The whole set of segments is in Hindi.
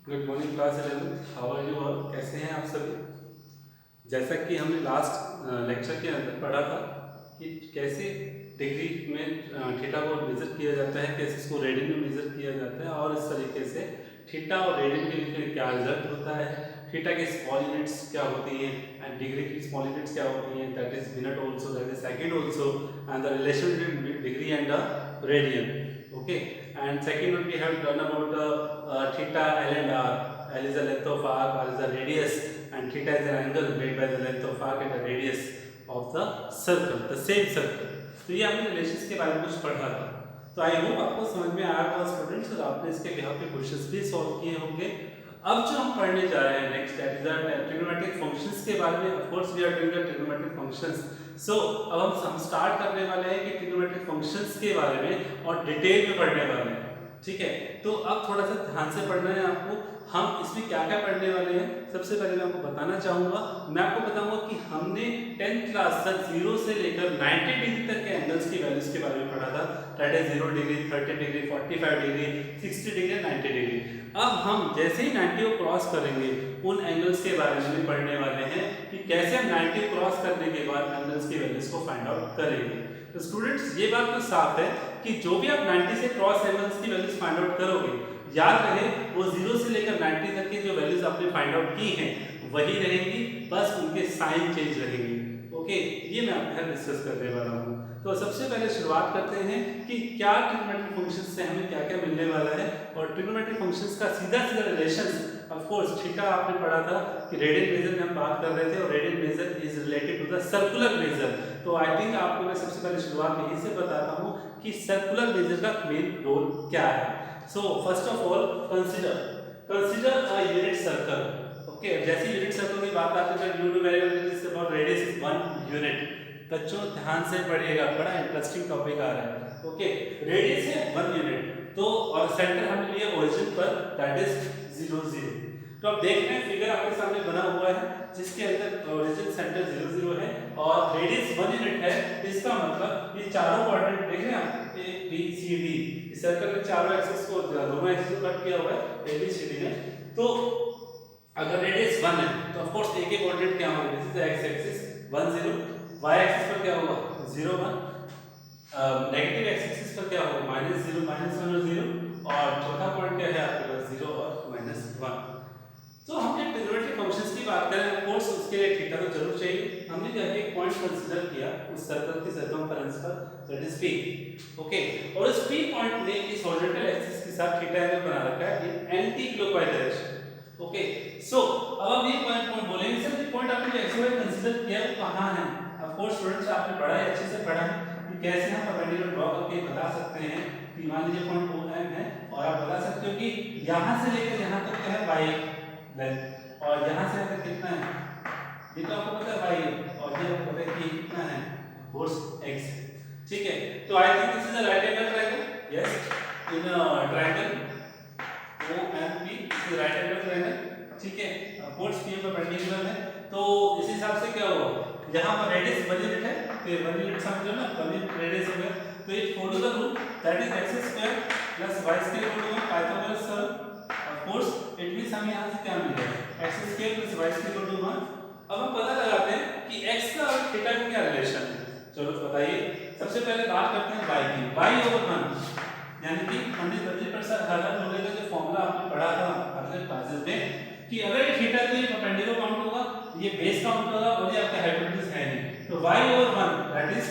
Good morning class 11। How are you all? कैसे हैं आप सभी? जैसा कि हमने लास्ट लेक्चर के अंदर पढ़ा था कि कैसे डिग्री में थीटा को मेज़र किया जाता है, कैसे इसको रेडियन में मेज़र किया जाता है और इस तरीके से थीटा और रेडियन के बीच में क्या रिजल्ट होता है, थीटा की स्मॉल यूनिट्स क्या होती हैं एंड डिग्री की स्मॉल यूनिट्स क्या होती हैं, that is minute also, that is second also, and the relation between degree and the radian. Okay, and second one we have done about theta, L and R. L is the length of arc, R is the radius, and theta is an angle made by the length of arc and the radius of the circle, the same circle. तो ये हमने रिलेशंस के बारे में कुछ पढ़ा था. तो आई होप आपको समझ में आया होगा स्टूडेंट्स, और आपने इसके बिहाफ पे क्वेश्चंस भी सॉल्व किए होंगे. अब जो हम पढ़ने जा रहे हैं next, that is the trigonometric functions के बारे में. Of course we are doing the trigonometric functions. So अब हम स्टार्ट करने वाले हैं कि ट्रिग्नोमेट्रिक फंक्शंस के बारे में और डिटेल में पढ़ने वाले हैं. ठीक है, तो अब थोड़ा सा ध्यान से पढ़ना है आपको. हम इसमें क्या क्या पढ़ने वाले हैं, सबसे पहले मैं आपको बताना चाहूँगा. मैं आपको बताऊँगा कि हमने 10th क्लास तक 0 से लेकर 90 डिग्री तक के एंगल्स की वैल्यूज के बारे में पढ़ा था. That is 0 degree, 30 degree, 45 degree, 60 degree, 90 degree. अब हम जैसे ही 90 को क्रॉस करेंगे उन एंगल्स के बारे में पढ़ने वाले हैं कि कैसे हम 90 क्रॉस करने के बाद एंगल्स की वैल्यूज को फाइंड आउट करेंगे. तो स्टूडेंट्स ये बात तो साफ है कि जो भी आप 90 से क्रॉस एंगल्स की वैल्यूज फाइंड आउट करोगे, याद रहे वो 0 से लेकर 90 तक की जो वैल्यूज आपने फाइंड आउट की हैं वही रहेंगी, बस उनके साइन चेंज रहेंगे. ओके, ये मैं आपके साथ डिस्कस करने वाला हूँ. तो सबसे पहले शुरुआत करते हैं कि क्या ट्रिग्नोमेट्रिक फंक्शंस से हमें क्या क्या मिलने वाला है. और ट्रिग्नोमेट्रिक फंक्शंस का सीधा सीधा रिलेशन, ऑफ कोर्स थीटा आपने पढ़ा था कि रेडियन मेजर में हम बात कर रहे थे और radian measure is related to the circular measure. तो आई थिंक आपको मैं सबसे पहले शुरुआत यहीं से बताता हूँ कि सर्कुलर मेजर का मेन रोल क्या है. So first of all consider a unit circle. Okay, जैसे यूनिट सर्कल की बात आती है you know very well this about radius is 1 unit. बच्चों ध्यान से पढ़िएगा, बड़ा इंटरेस्टिंग टॉपिक आ रहा है. ओके, रेडियस है 1 यूनिट, तो और सेंटर हमने लिया ओरिजिन पर, दैट इज 0 0. तो आप देख रहे हैं फिगर आपके सामने बना हुआ है जिसके अंदर ओरिजिन सेंटर 0 0 है और रेडियस 1 यूनिट है. इसका मतलब ये चारों क्वाड्रेंट देख रहे हैं आप, ए बी सी डी, इस सर्कल में चारों एक्सिस को, दोनों एक्सिस को कट किया हुआ है ए बी सी डी में. तो अगर रेडियस 1 है तो ऑफ कोर्स ए के कोऑर्डिनेट क्या होंगे, this is the X axis 1 0, Y axis पर क्या होगा 0 1, नेगेटिव एक्सिस पर क्या होगा -0 -1 और 0, और चौथा पॉइंट क्या है आपके पास 0 और -1. तो हमने ट्रिग्नोमेट्रिक फंक्शंस की बात करें, ऑफ कोर्स उसके लिए थीटा तो जरूर चाहिए. हमने जो है एक पॉइंट कंसीडर किया उस सर्कल की सर्कमफरेंस पर, दैट इज पी. ओके, और उस पी पॉइंट ने इस हॉरिजॉन्टल एक्सिस के साथ थीटा एंगल बना रखा है इन एंटी क्लॉकवाइज डायरेक्शन. ओके, सो अब हम ये पॉइंट बोलेंगे सर ये पॉइंट आपने जो एक्स कंसीडर किया वो कहां है. ऑफ कोर्स स्टूडेंट्स आपने पढ़ा है, अच्छे से पढ़ा है कि कैसे हम परपेंडिकुलर ड्रॉ करके बता सकते हैं कि मान लीजिए पॉइंट O M है और आप बता सकते हो कि यहां से लेकर यहां तक क्या है y लेंथ, और यहां से तक कितना है ये तो आपको पता है y है, और ये आपको पता है कि कितना है कोर्स x. ठीक है, तो I think this is a right angle triangle. Yes, in triangle OMP is right angle triangle. ठीक है, कोर्स P परपेंडिकुलर है, तो इस हिसाब से क्या होगा, यहां पर रेडियस 1 यूनिट है तो ये 1 यूनिट समझ लो ना, 1 यूनिट रेडियस हो गया. तो ये follow the rule that is x² + y² = Pythagoras theorem. Of course it means हम यहां से क्या मिलेगा x² + y² = 1. अब हम पता लगाते हैं कि x का और थीटा का क्या रिलेशन है. चलो बताइए, सबसे पहले बात करते हैं y की. y/1 यानी कि पंडित बद्री प्रसाद हरहर लोगे का जो फार्मूला आपने पढ़ा था अगले क्लासेस में कि अगर ये थीटा तो ये परपेंडिकुलर काउंट होगा, ये बेस काउंट होगा और ये आपका हाइपोटेन्यूज है नहीं, तो y/1 that is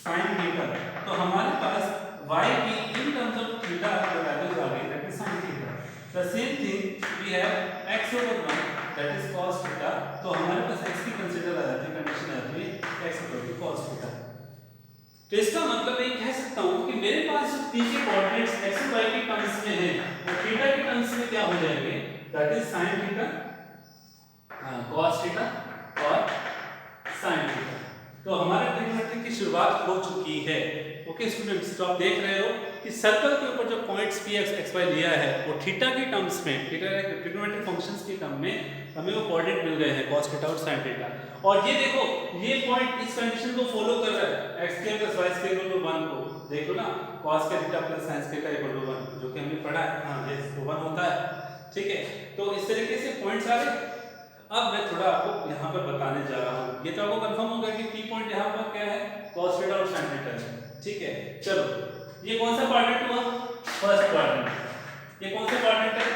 sin theta. तो हमारे पास y की इन टर्म्स ऑफ थीटा का वैल्यू आ गई, that is sin theta. The same thing we have x/1 that is cos theta. तो हमारे पास x की कंसीडर आ जाती है, कंडीशन आ जाती है x = cos थीटा. तो इसका मतलब मैं कह सकता हूं कि मेरे पास जो p के कोऑर्डिनेट्स x और y के टर्म्स में है वो थीटा के टर्म्स में क्या हो जाएंगे, that is sin theta, cos theta और sin थीटा. तो हमारे ट्रिग्नोमेट्री की शुरुआत हो चुकी है. ओके स्टूडेंट्स, तो आप देख रहे हो कि सर्कल के ऊपर जो points p x x y लिया है वो थीटा के टर्म्स में, थीटा ट्रिग्नोमेट्रिक फंक्शंस के टर्म में हमें वो कोऑर्डिनेट मिल गए हैं cos थीटा और sin थीटा. और ये देखो ये पॉइंट इस कंडीशन को फॉलो कर रहा है, x² + y² = 1 को. देखो ना, cos θ + sin θ = 1 जो कि हमने पढ़ा है. हां, ये 1 होता है. ठीक है, तो इस तरीके से पॉइंट्स आ गए। अब मैं थोड़ा आपको यहाँ पर बताने जा रहा हूँ, ये तो आपको कंफर्म होगा कि पी पॉइंट यहाँ पर क्या है, cos थीटा और sin थीटा है। ठीक है, चलो ये कौन सा क्वाड्रेंट हुआ, फर्स्ट क्वाड्रेंट। ये कौन सा क्वाड्रेंट है,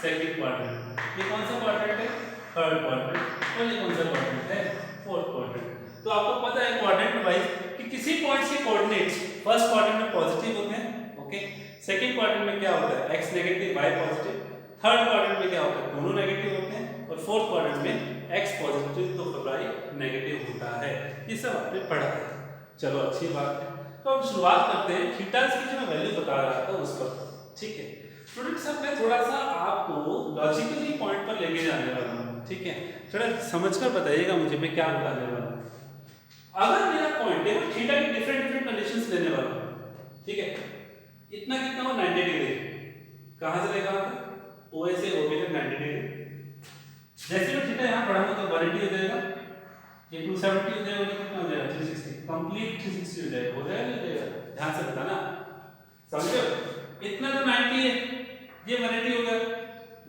सेकंड क्वाड्रेंट। ये कौन सा क्वाड्रेंट है, थर्ड क्वाड्रेंट। और ये कौन सा क्वाड्रेंट है, फोर्थ क्वाड्रेंट। तो आपको पता है क्वाड्रेंट वाइज कि किसी पॉइंट्स के कोऑर्डिनेट्स फर्स्ट क्वाड्रेंट में पॉजिटिव होते हैं, ओके। सेकंड क्वाड्रेंट में क्या होता है, x negative y positive. Third quadrant में क्या होता है, दोनों नेगेटिव होते हैं। और फोर्थ क्वाड्रेंट में x पॉजिटिव तो y नेगेटिव होता है। ये सब आपने पढ़ा है, चलो अच्छी बात है। तो अब शुरुआत करते हैं थीटा की जो मैं वैल्यू बता रहा था उस पर। ठीक है स्टूडेंट्स, अब मैं थोड़ा सा आपको लॉजिकली पॉइंट पर लेके जाने वाला हूँ। ठीक है, थोड़ा समझकर बताइएगा मुझे मैं क्या बताने वाला हूँ। अगर मेरा पॉइंट देखो थीटा की डिफरेंट कंडीशंस लेने वाला हूँ। ठीक है, इतना कितना हो, 90 डिग्री। कहाँ से लेगा, OA से OB तक 90 डिग्री। जैसे मैं थीटा यहाँ पढ़ाऊंगा तो 180 हो जाएगा, ये 270 हो जाएगा, कितना हो जाएगा, 360। कंप्लीट 360 हो जाएगा, हो जाएगा नहीं जाएगा, ध्यान से बताना, समझो। इतना तो 90 है, ये 180 हो गया,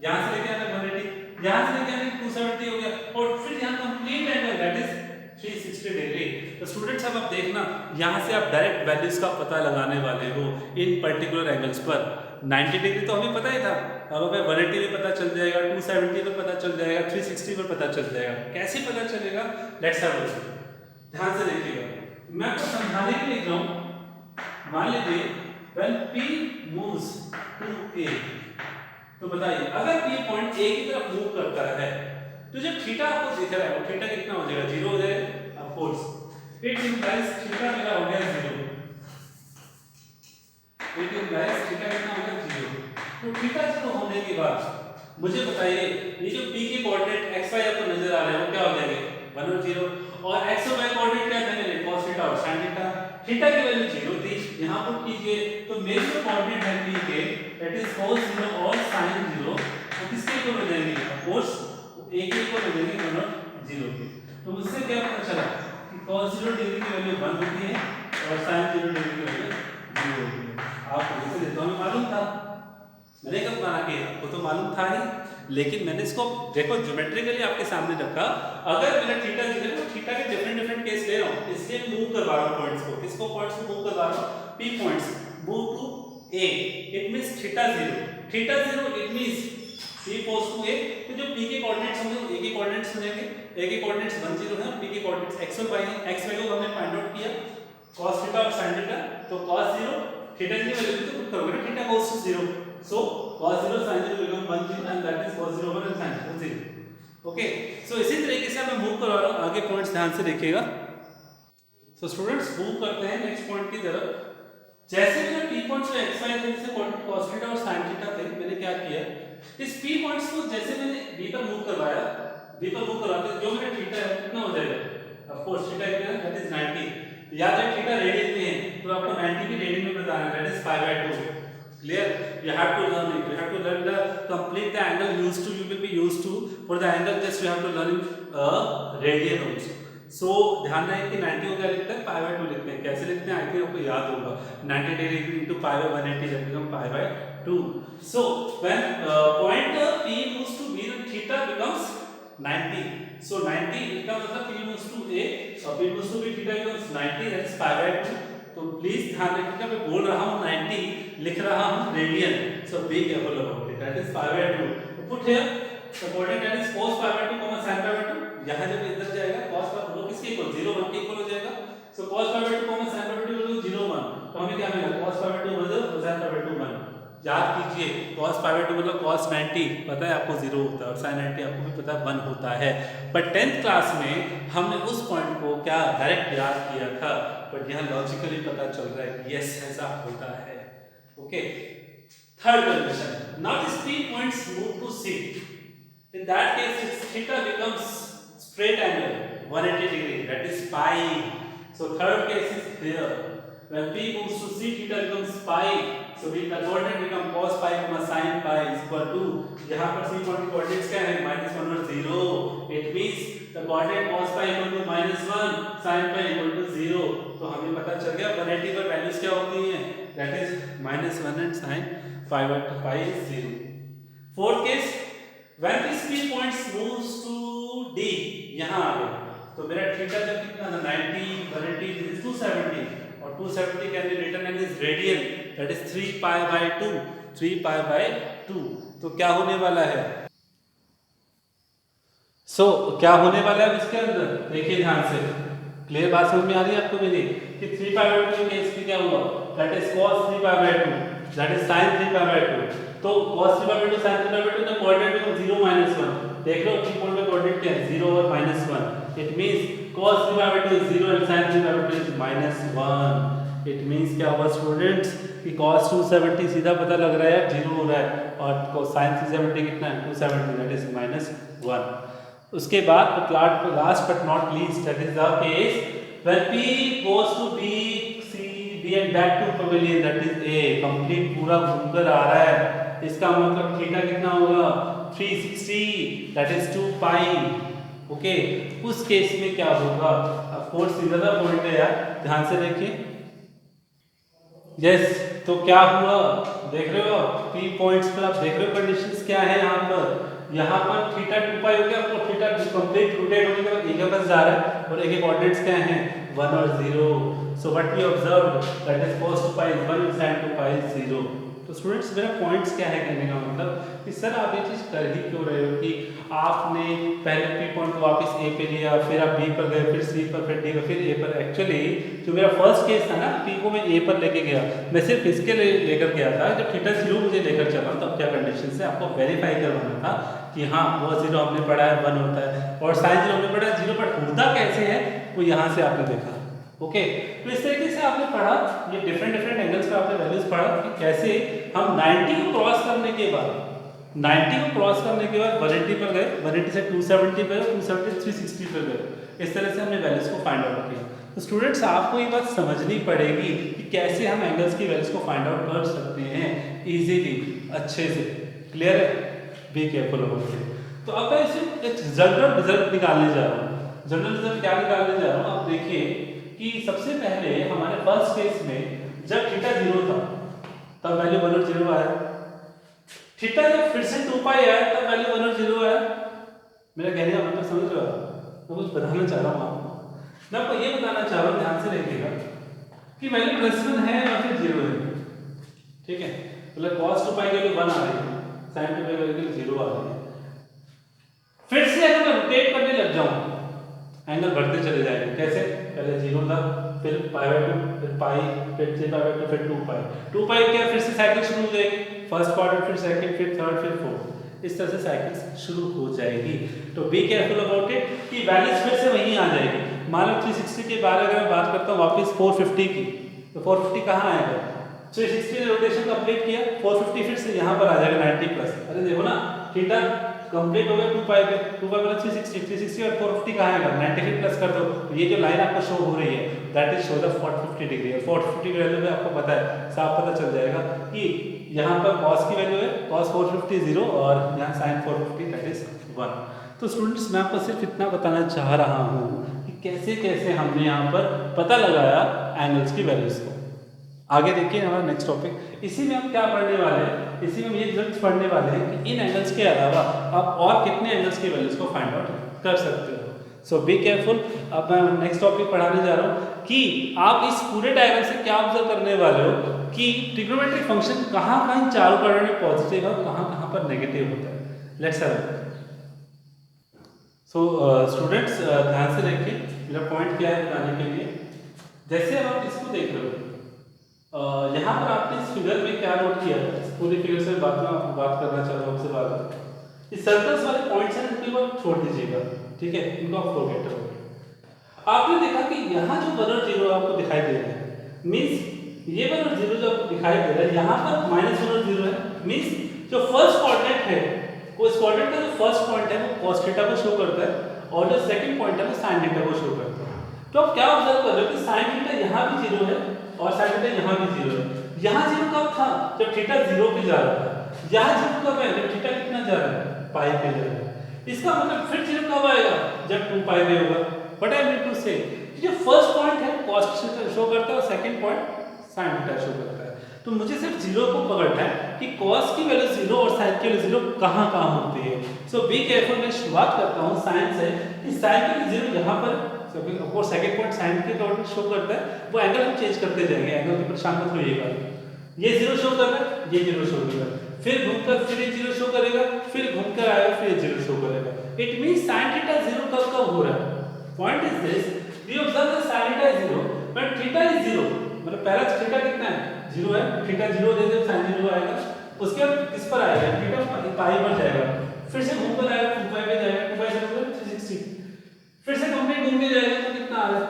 यहाँ से लेके आना 180, यहाँ से लेके आना 270 हो गया, और फिर यहाँ complete angle that is 360 degree. तो स्टूडेंट्स अब आप देखना, यहाँ से आप डायरेक्ट वैल्यूज का पता लगाने वाले हो इन पर्टिकुलर एंगल्स पर। 90 डिग्री तो हमें पता ही था, अब हमें 180 में पता चल जाएगा, 270 में पता चल जाएगा, 360 में पता चल जाएगा। कैसे पता चलेगा, लेट्स हैव अ लुक, ध्यान से देखिएगा। मैं आपको समझाने के लिए लिख रहा हूँ। मान लीजिए when P moves to A, तो बताइए अगर P पॉइंट A की तरफ मूव करता है तो जो थीटा आपको दिख रहा है वो थीटा कितना हो जाएगा, 0 हो जाएगा। Of course it implies theta मेरा हो गया 0। इट इंप्लाइज थीटा कितना हो गया, 0। तो थीटा 0 होने के बाद मुझे बताइए ये जो P के कोऑर्डिनेट x y आपको नजर आ रहे हैं वो क्या हो जाएंगे, 1 और 0। और x और y कोऑर्डिनेट क्या थे मेरे, cos थीटा और sin थीटा। थीटा की वैल्यू 0 थी, यहां पुट कीजिए, तो मेरे जो कोऑर्डिनेट है P के दैट इज cos 0 और sin 0, तो किसके इक्वल हो जाएंगे, ऑफ कोर्स a के इक्वल हो जाएंगे 1 और 0 के। तो मुझसे क्या पता चला कि cos 0 डिग्री की वैल्यू 1 होती है और sin 0 डिग्री की वैल्यू 0 होती है। आपको ये तो हमें मालूम था, मैंने कब माना कि आपको तो मालूम था ही, लेकिन मैंने इसको देखो ज्योमेट्रिकली आपके सामने रखा। अगर मेरा थीटा जो है तो थीटा के डिफरेंट केस ले रहा हूं, इसलिए मूव करवा रहा हूं पॉइंट्स को। किसको, पॉइंट्स को मूव करवा रहा हूं, P points move to A, it means theta 0। Theta 0 it means P goes to A। तो जो P के कोऑर्डिनेट्स होंगे वो A के कोऑर्डिनेट्स हो जाएंगे। A के कोऑर्डिनेट्स 1 0 है, P के कोऑर्डिनेट्स x और y हैं। x y को हमने फाइंड आउट किया, cos थीटा और sin थीटा। तो cos 0 थीटा की वैल्यू तो पुट करोगे ना, theta goes to 0, so cos 0 sin 0 become 1 0 and that is cos 0 1 and sin 0 0। Okay, सो इसी तरीके से मैं मूव करवा रहा हूं, आगे पॉइंट्स ध्यान से देखिएगा। सो स्टूडेंट्स मूव करते हैं नेक्स्ट पॉइंट की तरफ। जैसे मैंने P पॉइंट्स पे x y से कोऑर्डिनेट cos थीटा और sin थीटा थे, मैंने क्या किया, इस P पॉइंट्स को जैसे मैंने B पर मूव करवाया, B पर मूव करवाते जो मेरा थीटा है कितना हो जाएगा, ऑफ कोर्स थीटा कितना है, दैट इज 90। याद है थीटा रेडियन में है, तो आपको 90 की रेडियन में बताना है, that is pi by 2। Clear? You have to learn it. You have to learn the complete the angle used to. You will be used to for the angle just you have to learn radian also. So ध्यान रहे कि 90 को क्या लिखते हैं, पाई बाय 2 लिखते हैं। कैसे लिखते हैं, आई थिंक आपको याद होगा, 90 degree into pi by 180 that becomes pi by 2. So when point P moves to B, then theta becomes 90. So 90 इसका मतलब P moves to A और P moves to B, theta becomes 90, that is pi by 2। तो प्लीज ध्यान रखिएगा, मैं बोल रहा हूं 90, लिख रहा हूं radian, so be careful about it, that is pi by 2। तो put here the coordinate that is cos pi by 2, sin pi by 2। यहां जब इधर जाएगा cos पाई 2 किसके इक्वल, 0 1 के इक्वल हो जाएगा। सो cos pi by 2, sin pi by 2 0 1, तो हमें क्या मिला, cos पाई बाय 2 0 और sin पाई बाय 2 1। याद कीजिए cos पाई बाय 2 मतलब cos 90 पता है आपको 0 होता है और sin 90 आपको भी पता है 1 होता है। बट 10th क्लास में हमने उस पॉइंट को क्या डायरेक्ट याद किया था, बट यहाँ लॉजिकली पता चल रहा है कि यस ऐसा होता है। Okay, third condition, now this 3 points move to C, in that case its theta becomes straight angle 180 degree, that is pi। so third case is here, when P moves to C, theta becomes pi, so the coordinate become cos pi sin pi is equal to, यहाँ पर C पॉइंट कोऑर्डिनेट्स क्या है, -1 और 0, it means the coordinate cos pi equal to -1, sin pi equal to 0। तो हमें पता चल गया 180 पर वैल्यूज क्या होती हैं, that is -1 and sin pi by 2 pi is 0। Fourth case, when this P points moves to D, यहाँ आ गया तो मेरा थीटा जो कितना था 90, 180, दिस इज 270 और 270 can be written as radian, that is 3 pi by 2, 3 pi by 2। तो क्या होने वाला है, क्या होने वाला है इसके अंदर, देखिए ध्यान से, क्लियर बात समझ में आ रही है आपको मेरी कि 3 पाई बाय 2 के केस में क्या हुआ, that is cos 3 pi by 2, that is sin 3 pi by 2। तो cos 3 pi by 2 sin 3 pi by 2 का कोऑर्डिनेट है 0 -1, देख लो की पॉइंट में कोऑर्डिनेट क्या है 0 और -1, it means cos 3 pi by 2 is 0 and sin 3 pi by 2 is -1। It means क्या हुआ स्टूडेंट्स कि cos 270 सीधा पता लग रहा है 0 हो रहा है और sin 370 कितना है 270, दैट इज -1। उसके बाद last but not least, that is the case when P goes to B, C, D and back to pavilion, that is A, complete पूरा घूमकर आ रहा है, इसका मतलब थीटा कितना होगा 360, दैट इज 2 पाई। ओके, उस केस में क्या होगा, ऑफ कोर्स सीधा सा पॉइंट है यार, ध्यान से देखिए। यस, तो क्या हुआ देख रहे हो P पॉइंट्स पर, आप देख रहे हो कंडीशंस क्या है यहाँ पर थीटा 2 पाई हो गया, आपको थीटा कंप्लीट रोटेट होने के बाद ए के पास जा रहा है और ए के कोऑर्डिनेट्स क्या हैं 1 और 0। So what we observed, that is cos 2 pi 1 and sin 2 pi 0। तो स्टूडेंट्स मेरा पॉइंट्स क्या है कहने का मतलब कि सर आप ये चीज कर ही क्यों रहे हो कि आपने पहले P पॉइंट को वापस A पे लिया, फिर आप B पर गए, फिर C पर, फिर D पर, फिर A पर। एक्चुअली जो मेरा फर्स्ट केस था ना, P को मैं A पर लेके गया, मैं सिर्फ इसके लिए लेकर गया था जब थीटा 0 मुझे लेकर चला तब क्या कंडीशन से आपको वेरीफाई करवाना था कि हाँ cos 0 हमने पढ़ा है 1 होता है और sin 0 हमने पढ़ा है 0, पर होता कैसे है वो यहाँ से आपने देखा। ओके, तो इस तरीके से आपने पढ़ा, ये डिफरेंट एंगल्स पे आपने वैल्यूज पढ़ा कि कैसे हम 90 को क्रॉस करने के बाद 180 पर गए, 180 से 270 पे, 270 से 360 पे गए, इस तरह से हमने वैल्यूज को फाइंड आउट किया। तो स्टूडेंट्स आपको ये बात समझनी पड़ेगी कि कैसे हम एंगल्स की वैल्यूज को फाइंड आउट कर सकते हैं इजीली, अच्छे से। क्लियर है, बी केयरफुल अबाउट इट। तो अब मैं इसे एक जनरल रिजल्ट निकालने जा रहा हूँ। जनरल रिजल्ट क्या निकालने जा रहा हूँ, आप देखिए कि सबसे पहले हमारे फर्स्ट केस में जब थीटा 0 था तब वैल्यू 1 और 0 आया, थीटा जब फिर से 2 पाई आया तब वैल्यू 1 और 0 आया। मेरा कहने का मतलब समझ रहे हो, मैं कुछ बताना चाह रहा हूँ आपको, मैं आपको ये बताना चाह रहा हूँ, ध्यान से देखिएगा कि वैल्यू +1 है और फिर 0 है, ठीक है, मतलब cos 2 पाई की वैल्यू 1 आ रही है, sin 2 पाई की वैल्यू 0 आ रही है। फिर से अगर मैं रोटेट करने लग जाऊं एंगल बढ़ते चले जाएंगे, कैसे, पहले 0 था, फिर पाई बाय 2, फिर पाई, फिर 3 पाई बाय 2, फिर 2 पाई क्या, फिर से साइकिल शुरू हो जाएगी, फर्स्ट क्वार्टर, फिर सेकंड, फिर थर्ड, फिर फोर्थ, इस तरह से साइकिल शुरू हो जाएगी। तो बी केयरफुल अबाउट इट कि वैल्यूज फिर से वहीं आ जाएगी। मान लो 360 के बाद अगर मैं बात करता हूँ वापस 450 की, तो 450 कहाँ आएगा, 360 रोटेशन कंप्लीट किया, 450 फिर से यहाँ पर आ जाएगा 90 प्लस। अरे देखो ना, थीटा कंप्लीट हो गया 2 पाई पे, 2 पाई मतलब 360 और 450 कहाँ आएगा 90 प्लस कर दो, तो ये जो लाइन आपको शो हो रही है that is show the 450 degree. और 450 की वैल्यू में आपको पता है, साफ पता चल जाएगा कि यहाँ पर cos की वैल्यू है cos 450 0 और यहाँ sin 450 दैट इज 1। तो स्टूडेंट्स मैं आपको सिर्फ इतना बताना चाह रहा हूँ कि कैसे कैसे हमने यहाँ पर पता लगाया एंगल्स की वैल्यूज को। आगे देखिए हमारा नेक्स्ट टॉपिक, इसी में हम क्या पढ़ने वाले हैं, इसी में हम ये रिजल्ट्स पढ़ने वाले हैं कि इन एंगल्स के अलावा आप और कितने एंगल्स की वैल्यूज को फाइंड आउट कर सकते हो। सो बी केयरफुल। अब मैं नेक्स्ट टॉपिक पढ़ाने जा रहा हूँ कि आप इस पूरे डायग्राम से क्या ऑब्जर्व करने वाले हो कि ट्रिग्नोमेट्रिक फंक्शन कहाँ कहाँ चारों कॉर्नर में पॉजिटिव है और कहाँ कहाँ पर नेगेटिव होता है। Let's have a so students ध्यान से देखिए मेरा पॉइंट क्या है बताने के लिए। जैसे अब आप इसको देख रहे हो, यहाँ पर आपने इस फिगर में क्या नोट किया है, इस पूरी फिगर से बात करना चाह रहा हूँ आपसे बात। इस सर्कल्स वाले पॉइंट्स हैं इनको आप छोड़ दीजिएगा, ठीक है, इनको आप फॉरगेट करो। आपने देखा कि यहाँ जो 1 और 0 आपको दिखाई दे रहा है, मींस ये 1 और 0 जो आपको दिखाई दे रहा है, यहाँ पर -1 और 0 है, मींस जो फर्स्ट कोऑर्डिनेट है वो इस कोऑर्डिनेट का जो फर्स्ट पॉइंट है वो cos थीटा को शो करता है और जो सेकंड पॉइंट है वो sin थीटा को शो करता है। तो आप क्या ऑब्जर्व कर रहे हो कि sin थीटा यहाँ भी 0 है और sin थीटा यहाँ भी 0 है। यहाँ 0 कब था, जब थीटा 0 पे जा रहा था। यहाँ 0 कब है, जब थीटा कितना जा रहा है, पाई पे जा रहा है। इसका मतलब फिर 0 कब आएगा, जब 2 पाई पे होगा। व्हाट आई मीन टू से, जो फर्स्ट पॉइंट है cos थीटा शो करता है और second point sin theta show करता है। तो मुझे सिर्फ जीरो को पकड़ना है कि कॉस की वैल्यू जीरो और साइन की वैल्यू जीरो कहाँ कहाँ होती है। सो बी केयरफुल, मैं शुरुआत करता हूँ साइन से। इस साइन की जीरो यहाँ पर और सेकंड पॉइंट साइन के तौर पर शो करता है, वो एंगल हम चेंज करते जाएंगे, एंगल के परेशान मत होइएगा। ये जीरो शो कर रहा है, ये जीरो शो कर रहा है, फिर घूमकर फिर ये जीरो शो करेगा, फिर घूमकर आएगा, फिर ये जीरो शो करेगा। It means sin theta zero कब कब हो रहा है। Point is this, we observe that sin theta is zero but theta is zero, मतलब पहला थीटा कितना है, जीरो है, थीटा जीरो दे दे sin जीरो आएगा, उसके बाद किस पर आएगा, थीटा पाई पर जाएगा, फिर से घूमकर आएगा 2 पाई पे जाएगा, 2 पाई से 360, फिर से घूम के जाएगा तो कितना आ रहा है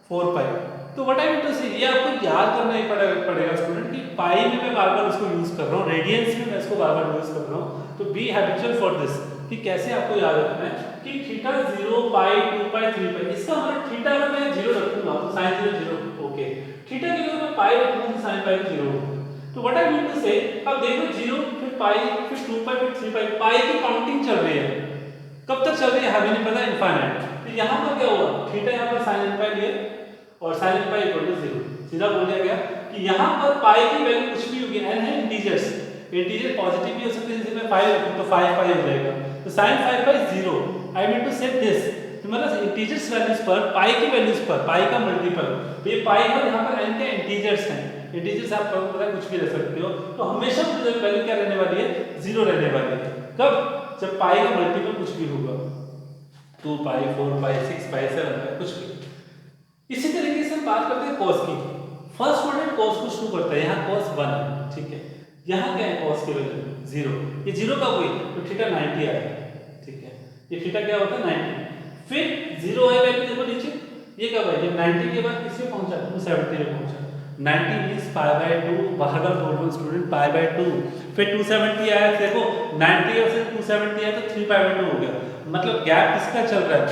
4 पाई। तो व्हाट आई मीन टू से, ये आपको याद करना ही पड़ेगा स्टूडेंट कि पाई में मैं बार-बार उसको यूज कर रहा हूं, रेडियंस में मैं इसको बार-बार यूज कर रहा हूं। तो बी हैबिचुअल फॉर दिस कि कैसे आपको याद रखना है कि थीटा 0 पाई 2 पाई 3 पाई, इसका मतलब थीटा में मैं 0 रखूंगा तो sin 0 0 ओके, थीटा की जगह मैं पाई रखूंगा तो sin पाई 0। तो व्हाट आई मीन टू से, अब देखो 0 फिर पाई फिर 2 पाई फिर 3 पाई, पाई की काउंटिंग चल रही है, कब तक चल रही है हमें नहीं पता, इनफाइनाइट। तो यहां पर क्या हुआ, थीटा यहां पर sin पाई लिया और sin पाई इक्वल टू 0, सीधा बोल दिया गया कि यहां पर पाई की वैल्यू कुछ भी होगी, n है इंटीजर्स, इंटीजर पॉजिटिव भी हो सकते हैं, जैसे मैं 5 रखूं तो 5 पाई हो जाएगा, तो sin 5 pi 0। I mean to say this, तो मतलब इंटीजर्स वैल्यूज पर पाई की वैल्यूज पर पाई का मल्टीपल, तो ये पाई और यहां पर n के इंटीजर्स हैं, इंटीजर्स आप पता कुछ भी रख सकते हो, तो हमेशा वैल्यू क्या रहने वाली है, 0 रहने वाली है। कब, जब पाई का मल्टीपल कुछ भी होगा, 2 पाई 4 पाई 6 पाई 7 पाई कुछ भी। इसी तरीके से हम बात करते हैं cos की, फर्स्ट क्वाड्रेंट cos को शुरू करता है, यहाँ cos 1 है, ठीक है, यहाँ क्या है cos की वैल्यू 0, ये 0 कब हुई तो थीटा 90 आया, ठीक है, ये थीटा क्या होता है 90, फिर 0 है वैल्यू देखो नीचे, ये कब है, जब 90 के बाद किससे पहुंचा 270 पे पहुंचा, 90 मींस π/2, बाहर का बोल स्टूडेंट π/2, फिर 270 आया, देखो 90 और फिर 270 आया तो 3π/2 हो गया, मतलब गैप किसका चल रहा है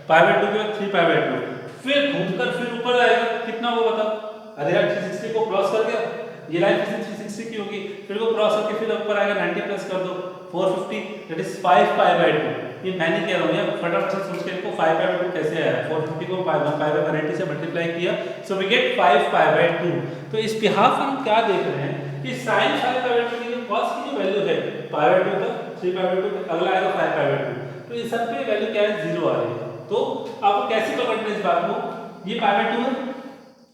π/2 के बाद 3π/2, फिर घूमकर फिर ऊपर आएगा, कितना होगा बताओ, अरे यार 360 को क्रॉस कर गया, ये लाइन 360 की होगी, फिर वो क्रॉस करके फिर ऊपर आएगा 90 प्लस कर दो 450, दैट इज 5π/2। ये मैं नहीं कह रहा हूं, ये फटाफट से सोच के देखो 5π/2 कैसे आया, 450 को 1/180 से मल्टीप्लाई किया, सो वी गेट 5π/2। तो इस बिहाफ हम क्या देख रहे हैं कि sin 5π/2 की cos की जो वैल्यू है π/2 का 3π/2 अगला आएगा 5π/2, तो इस सब पे वैल्यू क्या है 0 आ रही है। तो आपको कैसे पकड़ना है इस बात को, ये π/2 है,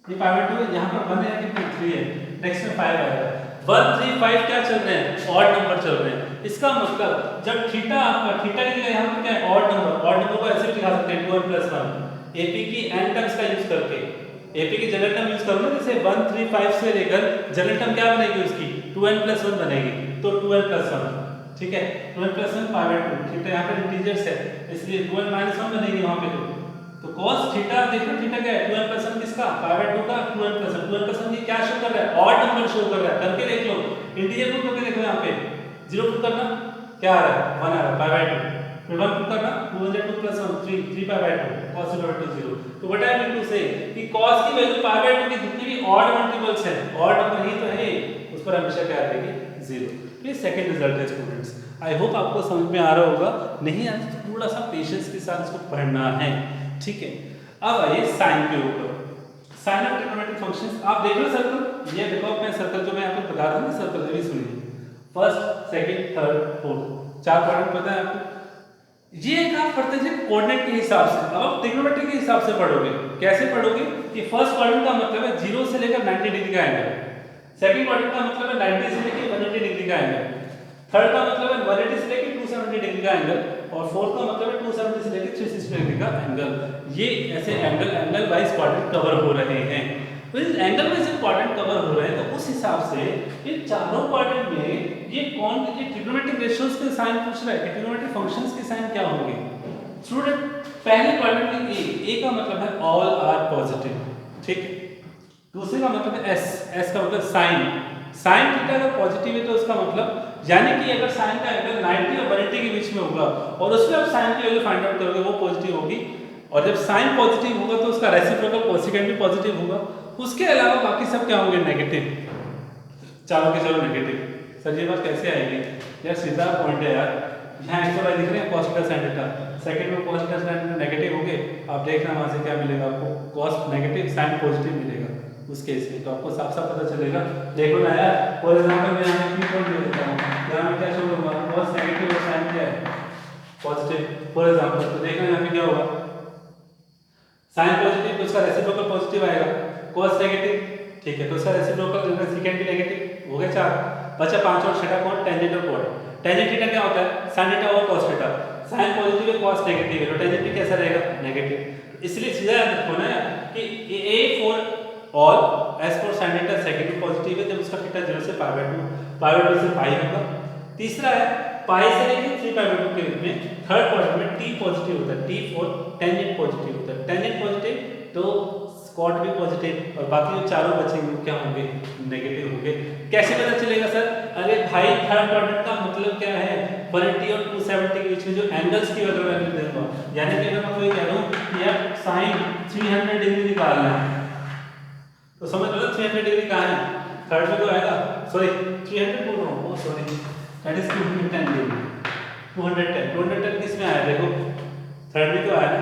ये π/2 है, यहाँ पर 1 है कि 3 है, नेक्स्ट में 5 आएगा, 1 3 5 क्या चल रहे हैं, ऑड नंबर चल रहे हैं, इसका मतलब जब थीटा आपका थीटा की जगह यहाँ पर क्या है ऑड नंबर को ऐसे लिखा सकते हैं 2n + 1, एपी की n टर्म्स का यूज करके, एपी की जनरल टर्म यूज करो ना, जैसे 1 3 5 से लेकर जनरल टर्म क्या बनेगी उसकी 2n + 1 बनेगी, तो 2n + 1, ठीक है, 2n + 1 π/2, थीटा यहाँ पे इंटीजर्स है इसलिए 2n - 1 बनेगी वहां पे, तो cos थीटा देखो थीटा क्या है 2n + 1 किसका π/2 का 2n + 1, 2n + 1 ये क्या शो कर रहा है ऑड नंबर शो कर रहा है, करके देख लो, इंटीजर पुट करके देखो, यहाँ पे 0 पुट करना क्या आ रहा है 1 आ रहा है π/2, फिर 1 पुट करना 2 2 + 1 3 3π/2 cos 0 तो व्हाट आई मीन टू से कि cos की वैल्यू π/2 की जितनी भी ऑड मल्टीपल्स है, ऑड नंबर ही तो है, उस पर हमेशा क्या रहेगी 0। तो ये सेकंड रिजल्ट है स्टूडेंट्स, आई होप आपको समझ में आ रहा होगा, नहीं आता तो थोड़ा सा पेशेंस के साथ इसको पढ़ना है, ठीक है। अब आइए साइन के ऊपर, साइन ऑफ ट्रिग्नोमेट्रिक फंक्शंस, आप देख लो सर्कल, ये देखो अपने सर्कल जो मैं आपको बता रहा हूं ना, सर्कल अभी सुनिए, first second third fourth, 4 quadrant पता है आपको, ये एक आप पढ़ते थे कोऑर्डिनेट के हिसाब से, अब आप ट्रिग्नोमेट्री के हिसाब से पढ़ोगे, कैसे पढ़ोगे कि फर्स्ट क्वाड्रेंट का मतलब है 0 से लेकर 90 डिग्री का एंगल, सेकंड क्वाड्रेंट का मतलब है 90 से लेकर 180 डिग्री का एंगल, थर्ड का मतलब है 180 से लेकर 270 डिग्री का एंगल, और फोर्थ का मतलब है 270 से लेकर 360 डिग्री का एंगल। ये ऐसे एंगल वाइज क्वाड्रेंट कवर हो रहे हैं, तो इस एंगल वाइज क्वाड्रेंट कवर हो रहे हैं, तो उस हिसाब से इन चारों क्वाड्रेंट में ये कौन, ये ट्रिग्नोमेट्रिक रेशियोज के साइन पूछ रहा है कि ट्रिग्नोमेट्रिक फंक्शंस के साइन क्या होंगे स्टूडेंट। पहले क्वाड्रेंट में ए का मतलब है ऑल आर पॉजिटिव, ठीक है, दूसरे का मतलब है एस का मतलब साइन थीटा अगर पॉजिटिव है तो उसका मतलब यानी कि अगर साइन का एंगल 90 और 180 के बीच में होगा और उसमें आप साइन की वैल्यू फाइंड आउट करोगे वो पॉजिटिव होगी, और जब साइन पॉजिटिव होगा तो उसका रेसिप्रोकल कोसेकेंट भी पॉजिटिव होगा, उसके अलावा बाकी सब क्या होंगे नेगेटिव, चारों के चारों नेगेटिव। सर ये बात कैसे आएगी यार, सीधा पॉइंट है यार, यहाँ एक्स दिख रहे हैं cos theta sin theta, second में cos theta sin theta negative हो गए, आप देख रहे हैं वहां से क्या मिलेगा आपको cos नेगेटिव sin पॉजिटिव मिलेगा, उस केस में, तो आपको साफ साफ पता चलेगा। देखो ना यार, फॉर एग्जांपल मैं यहाँ पे P4 ले लेता हूँ, यहाँ पे क्या शो होगा, cos नेगेटिव और साइन क्या है पॉजिटिव। फॉर एग्जांपल तो देखना यहाँ पे क्या होगा, साइन पॉजिटिव तो उसका रेसिप्रोकल पॉजिटिव आएगा, cos नेगेटिव ठीक है तो उसका रेसिप्रोकल सेकंड भी नेगेटिव हो गया 4, बचा 5 और छठा कौन, टेंजेंट और कोड। टेंजेंट थीटा क्या होता है, sin थीटा और cos थीटा, sin पॉजिटिव है cos नेगेटिव है तो टेंजेंट भी कैसा रहेगा, नेगेटिव। इसलिए सीधा याद रखो ना कि a for all s for sin theta second positive है जब उसका थीटा 0 से π/2, π/2 से पाई होगा। तीसरा है पाई से लेके 3π/2 के रूप में। थर्ड क्वाड्रेंट में t पॉजिटिव होता है, t फॉर टेंजेंट पॉजिटिव होता है, टेंजेंट पॉजिटिव तो कॉट भी पॉजिटिव और बाकी जो चारों बचेंगे वो क्या होंगे, नेगेटिव होंगे। कैसे पता चलेगा सर, अरे भाई थर्ड क्वाड्रेंट का मतलब क्या है, 180 और 270 के बीच में जो एंगल्स की अगर वैल्यू दूंगा, यानी कि अगर मैं कोई कह दूं कि यार sin 300 डिग्री निकालना है तो समझ लो 300 डिग्री कहां है, थर्ड में तो आएगा, सॉरी 300 बोल रहा हूं, सॉरी दैट इज 210 डिग्री, 210 किस में आया, देखो थर्ड में तो आया ना,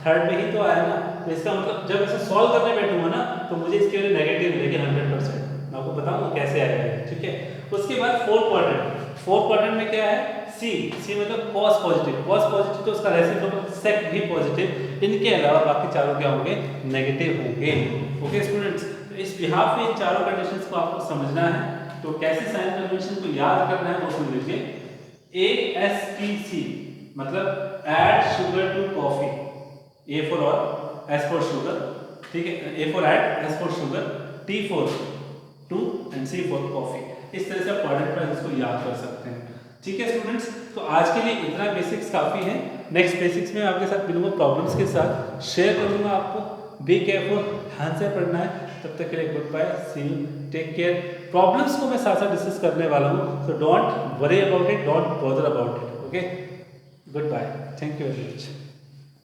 थर्ड में ही तो आया ना, तो इसका मतलब जब इसे सॉल्व करने बैठूंगा ना तो मुझे इसके लिए नेगेटिव मिलेगी 100%, मैं आपको बताऊंगा कैसे आएगा, ठीक है। उसके बाद फोर्थ क्वाड्रेंट में क्या है, सी मतलब cos पॉजिटिव तो उसका रेसिप्रोकल sec भी पॉजिटिव, इनके अलावा बाकी चारों क्या होंगे, नेगेटिव होंगे। ओके स्टूडेंट्स, तो इस बिहाफ में इन चारों कंडीशंस को आपको समझना है, तो कैसे साइन कन्वेंशन को याद करना है वो सुन लीजिए। ASTC मतलब add sugar to coffee, A for all, S for sugar, ठीक है, A for add, S for sugar, T for to and C for coffee. इस तरह से आप क्वाड्रेंट प्राइस को याद कर सकते हैं, ठीक है स्टूडेंट्स। तो आज के लिए इतना बेसिक्स काफ़ी है, नेक्स्ट बेसिक्स में आपके साथ मिलूंगा, प्रॉब्लम्स के साथ शेयर करूंगा आपको। बी केयरफुल, ध्यान से पढ़ना है, तब तक के लिए goodbye, see you, take care. Problems को मैं साथ साथ डिस्कस करने वाला हूँ, so don't worry about it, don't bother about it, okay, goodbye, thank you very much.